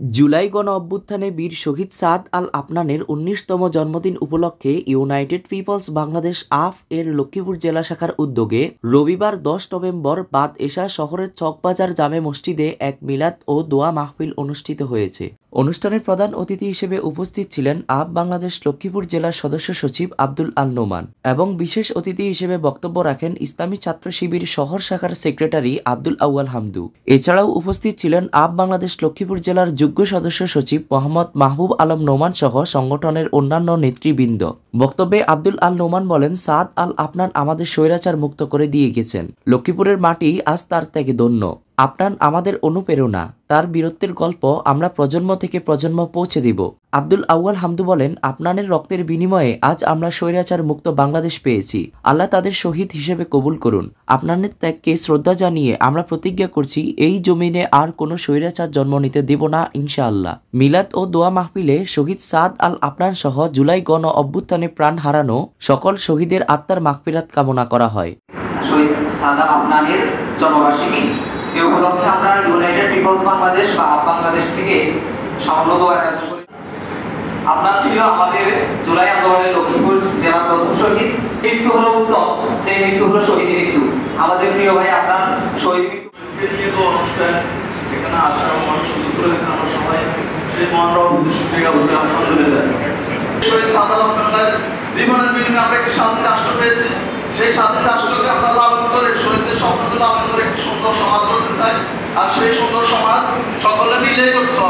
জুলাই গণ-অভ্যুত্থানে বীর শহীদ সাদ আল আফনানের ১৯তম জন্মদিন উপলক্ষে ইউনাইটেড পিপলস বাংলাদেশ আফ এর লক্ষ্মীপুর জেলা শাখার উদ্যোগে রবিবার ১০ নভেম্বর বাদ এশা শহরের চকবাজার জামে মসজিদে এক মিলাদ ও দোয়া মাহফিল অনুষ্ঠিত হয়েছে। অনুষ্ঠানের প্রধান অতিথি হিসেবে উপস্থিত ছিলেন আফ বাংলাদেশ লক্ষ্মীপুর জেলার সদস্য সচিব আব্দুল আল নোমান এবং বিশেষ অতিথি হিসেবে বক্তব্য রাখেন ইসলামী ছাত্র শিবির শহর শাখার সেক্রেটারি আব্দুল আউয়াল হামদু। এছাড়াও উপস্থিত ছিলেন আফ বাংলাদেশ লক্ষ্মীপুর জেলার যুগ্ম সদস্য সচিব মোহাম্মদ মাহবুব আলম নোমান সহ সংগঠনের অন্যান্য নেতৃবৃন্দ। বক্তব্যে আব্দুল আল নোমান বলেন, সাদ আল আফনান আমাদের স্বৈরাচার মুক্ত করে দিয়ে গেছেন। লক্ষ্মীপুরের মাটি আজ তার ত্যাগে ধন্য। আফনান আমাদের অনুপ্রেরণা। তার বীরত্বের গল্প আমরা প্রজন্ম থেকে প্রজন্ম পৌঁছে দিব। আব্দুল আউয়াল হামদু বলেন, আফনানের রক্তের বিনিময়ে আজ আমরা স্বৈরাচার মুক্ত বাংলাদেশ পেয়েছি। আল্লাহ তাদের শহীদ হিসেবে কবুল করুন। আফনানের ত্যাগকে শ্রদ্ধা জানিয়ে আমরা প্রতিজ্ঞা করছি এই জমিনে আর কোনো স্বৈরাচার জন্ম নিতে দেব না ইনশাআল্লাহ। মিলাদ ও দোয়া মাহফিলে শহীদ সাদ আল আফনান সহ জুলাই গণ অভ্যুত্থানে প্রাণ হারানো সকল শহীদের আত্মার মাগফিরাত কামনা করা হয়। শহীদ সাদ আল আফনানের জন্মবার্ষিকী এই উপলক্ষে আমরা ইউনাইটেড পিপলস বাংলাদেশ বা আপ বাংলাদেশ থেকে সামান্য দোয়া আয়োজন করি। আপনার ছিল আমাদের জুলাই আন্দোলনের লক্ষ্মীপুর জেলার প্রথম শহীদ। মৃত্যু হলো উত্তম, যে মৃত্যু হলো শহীদ মৃত্যু। আমাদের প্রিয় ভাই আপনার শহীদ মৃত্যু নিয়ে তো অনুষ্ঠান এখানে আসার আমার সুযোগ করে দিচ্ছেন। আমরা সবাই সেই মহান রহমতের শুকরিয়া বলতে আলহামদুলিল্লাহ। শহীদ সাদ আল আফনানের জীবনের বিনিময়ে আমরা একটি স্বাধীন রাষ্ট্র পেয়েছি। সেই স্বাধীন রাষ্ট্রকে আমরা লালন করে শহীদদের স্বপ্নকে লালন করে একটি সুন্দর সমাজ করতে চাই। আর সেই সুন্দর সমাজ সকলে মিলে করতে হবে।